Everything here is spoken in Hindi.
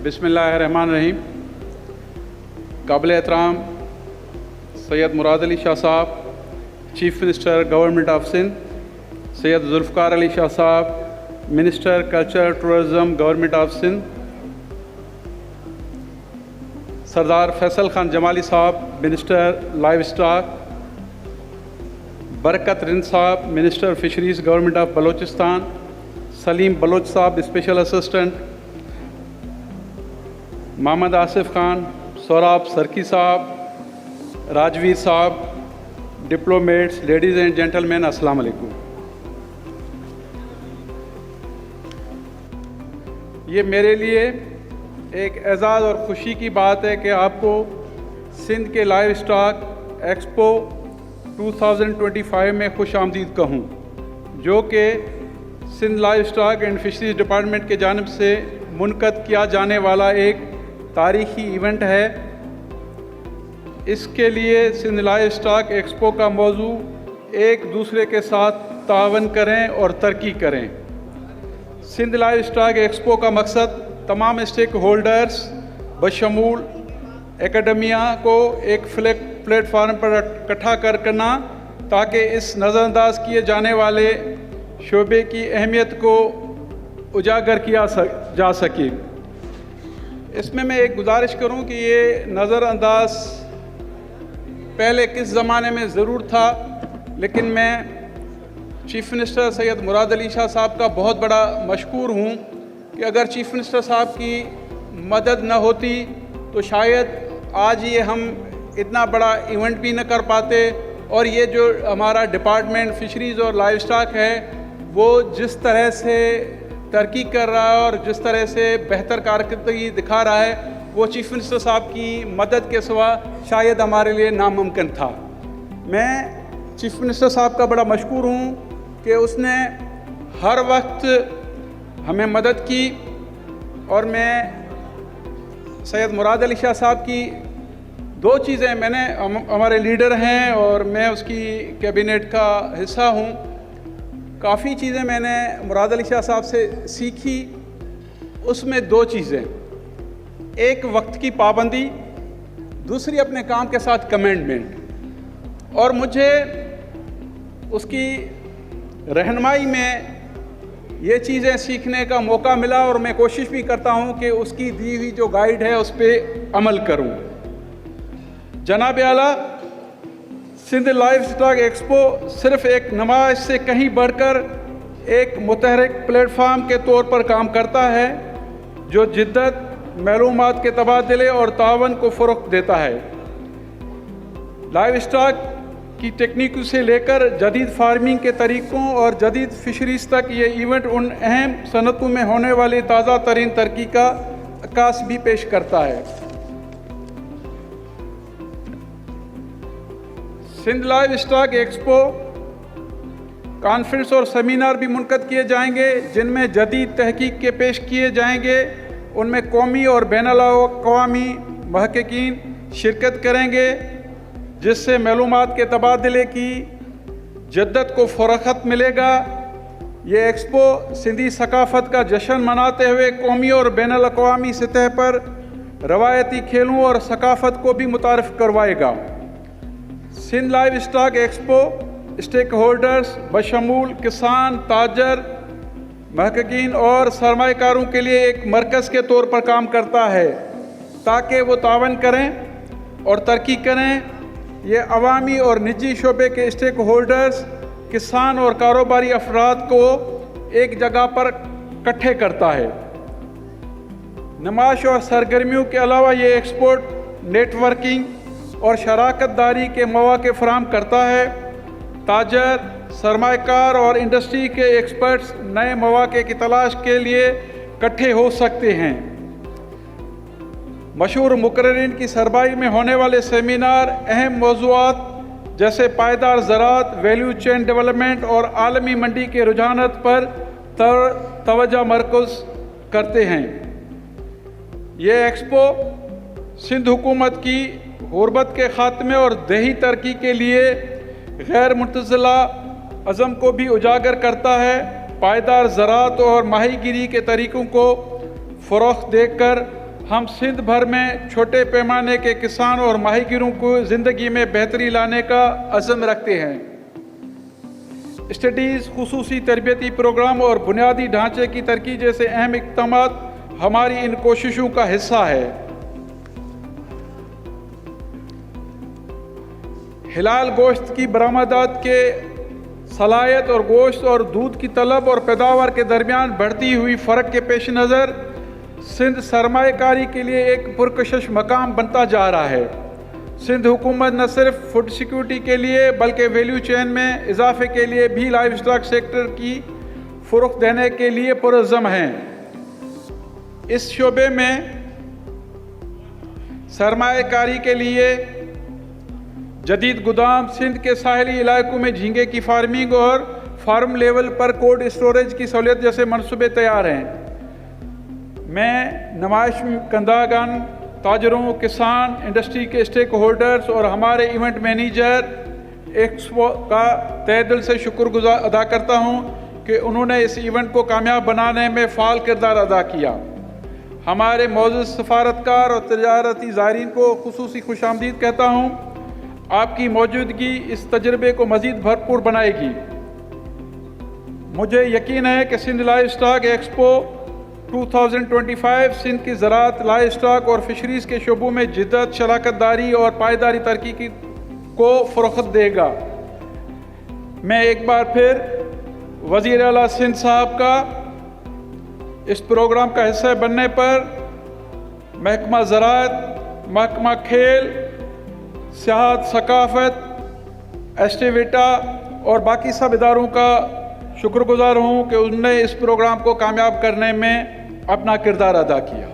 बिस्मिल्लाहिर्रहमानिर्रहीम। काबिल एहतराम सैयद मुराद Ali Shah sahab, chief minister government of Sindh, Syed Zulfiqar Ali Shah sahab, minister culture tourism government of Sindh, Sardar Faisal Khan Jamali sahab, minister livestock, Barkat Rind sahab, minister fisheries government of Balochistan, Saleem Baloch sahab, special assistant, Mohammad Asif Khan, Saurab Sarki sahab, Rajveer साहब, डिप्लोमेट्स, लेडीज़ एंड जेंटलमैन, अस्सलाम वालेकुम। ये मेरे लिए एक एज़ाज़ और ख़ुशी की बात है कि आपको सिंध के लाइव स्टॉक एक्सपो 2025 में खुश आमदीद कहूँ, जो कि Sindh livestock and fisheries department के जानिब से मुनक़द किया जाने वाला एक तारीख़ी इवेंट है। इसके लिए सिंध लाइव स्टॉक एक्सपो का मौजू एक दूसरे के साथ तावन करें और तरक्की करें। सिंध लाइव स्टॉक एक्सपो का मकसद तमाम स्टेक होल्डर्स बशमूल एकेडमिया को एक प्लेटफार्म पर इकट्ठा करना, ताकि इस नज़रअंदाज किए जाने वाले शोबे की अहमियत को उजागर किया जा सके। इसमें मैं एक गुजारिश करूं कि ये नज़रअंदाज पहले किस ज़माने में ज़रूर था, लेकिन मैं चीफ़ मिनिस्टर सैयद मुराद अली शाह साहब का बहुत बड़ा मशकूर हूँ कि अगर चीफ़ मिनिस्टर साहब की मदद न होती तो शायद आज ये हम इतना बड़ा इवेंट भी न कर पाते, और ये जो हमारा डिपार्टमेंट फ़िशरीज़ और लाइव स्टॉक है वो जिस तरह से तरक्की कर रहा है और जिस तरह से बेहतर कारकर्दगी दिखा रहा है, वो चीफ़ मिनिस्टर साहब की मदद के सिवा शायद हमारे लिए नामुमकिन था। मैं चीफ़ मिनिस्टर साहब का बड़ा मशकूर हूँ कि उसने हर वक्त हमें मदद की, और मैं सैयद मुराद अली शाह साहब की दो चीज़ें, मैंने हमारे लीडर हैं और मैं उसकी कैबिनेट का हिस्सा हूँ, काफ़ी चीज़ें मैंने मुराद अली शाह साहब से सीखी। उसमें दो चीज़ें, एक वक्त की पाबंदी, दूसरी अपने काम के साथ कमिटमेंट। और मुझे उसकी रहनुमाई में ये चीज़ें सीखने का मौका मिला, और मैं कोशिश भी करता हूँ कि उसकी दी हुई जो गाइड है उस पर अमल करूँ। जनाब आला, सिंध लाइव स्टॉक एक्सपो सिर्फ़ एक नुमाइश से कहीं बढ़कर एक मुतहरिक प्लेटफार्म के तौर पर काम करता है, जो जिद्दत, मालूमात के तबादले और तावन को फ़रोग़ देता है। लाइव स्टॉक की टेक्निक से लेकर जदीद फार्मिंग के तरीक़ों और जदीद फ़िशरीज़ तक ये इवेंट उन अहम सनतों में होने वाली ताज़ा तरीन तरक्की का अक्कास भी पेश करता है। Sindh livestock expo conference और सेमिनार भी मुनक़द किए जाएंगे, जिनमें जदीद तहकीक के पेश किए जाएंगे। उनमें कौमी और बैनुल-अक़वामी महक़क़ीन शिरकत करेंगे, जिससे मालूमात के तबादले की जद्दत को फ़रोग़ मिलेगा। ये एक्सपो सिंधी सकाफ़त का जश्न मनाते हुए कौमी और बैनुल-अक़वामी सतह पर रवायती खेलों और सकाफ़त को भी मुतारिफ़ करवाएगा। Sindh livestock expo stakeholders बशमूल किसान, ताजर, महक़क़ीन और सरमाएकारों के लिए एक मरकज़ के तौर पर काम करता है, ताकि वो तावन करें और तरक्की करें। ये अवामी और निजी शोबे के स्टेक होल्डर्स, किसान और कारोबारी अफराद को एक जगह पर इकट्ठे करता है। नुमाइश और सरगर्मियों के अलावा ये एक्सपोर्ट नेटवर्किंग और शराकत दारी के मौक़े फ़राहम करता है। ताजर, सरमाएकार और इंडस्ट्री के एक्सपर्ट्स नए मौक़े की तलाश के लिए इकट्ठे हो सकते हैं। मशहूर मुक़र्रिरीन की सरबराही में होने वाले सेमिनार अहम मौज़ूआत जैसे पायदार ज़राअत, वैल्यू चेन डेवलपमेंट और आलमी मंडी के रुझानात पर तवज्जो मरकूज़ करते हैं। ये एक्सपो सिंध हुकूमत की गुर्बत के ख़ात्मे और देही तरक्की के लिए गैर मुतज़िला अज़म को भी उजागर करता है। पायदार ज़राअत और माहीगिरी के तरीक़ों को फ़रोग़ देकर हम सिंध भर में छोटे पैमाने के किसान और माहीगीरों को ज़िंदगी में बेहतरी लाने का अज़्म रखते हैं। स्टडीज़, खुसूसी तरबियती प्रोग्राम और बुनियादी ढांचे की तरक्की जैसे अहम इक़दामात हमारी इन कोशिशों का हिस्सा है। हिलाल गोश्त की बरामदात के सलाहियत और गोश्त और दूध की तलब और पैदावार के दरमियान बढ़ती हुई फ़र्क के पेश नज़र सिंध सरमाएकारी के लिए एक पुरकशिश मकाम बनता जा रहा है। सिंध हुकूमत न सिर्फ फूड सिक्योरिटी के लिए बल्कि वैल्यू चेन में इजाफे के लिए भी लाइव स्टॉक सेक्टर की फ़रोग़ देने के लिए पुरअज़्म हैं। इस शोबे में सरमाएकारी के लिए जदीद गुदाम, सिंध के साहली इलाकों में झींगे की फार्मिंग और फार्म लेवल पर कोल्ड स्टोरेज की सहूलियत जैसे मनसूबे तैयार हैं। मैं नुमाइश कंदागान, ताजरों, किसान, इंडस्ट्री के स्टेक होल्डर्स और हमारे इवेंट मैनेजर एक्सपो का तहे दिल से शुक्रगुजार अदा करता हूं कि उन्होंने इस इवेंट को कामयाब बनाने में फ़ाल किरदार अदा किया। हमारे मौजूद सफारतकार और तजारती ज़ायरीन को खुसूसी खुशामदीद कहता हूँ। आपकी मौजूदगी इस तजर्बे को मज़ीद भरपूर बनाएगी। मुझे यकीन है कि Sindh livestock expo 2025 Sindh की ज़राअत, लाइव स्टॉक और फिशरीज़ के शोबों में जिद्दत, शराकतदारी और पायदारी तरक्की को फ़रोग़ देगा। मैं एक बार फिर वज़ीर आला सिंध साहब का इस प्रोग्राम का हिस्सा बनने पर महकमा ज़राअत, महकमा खेल, सियाहत, सकाफ़त, एस्टिविटा और बाकी सब इदारों का शुक्रगुजार हूँ कि उन्होंने इस प्रोग्राम को कामयाब करने में अपना किरदार अदा किया।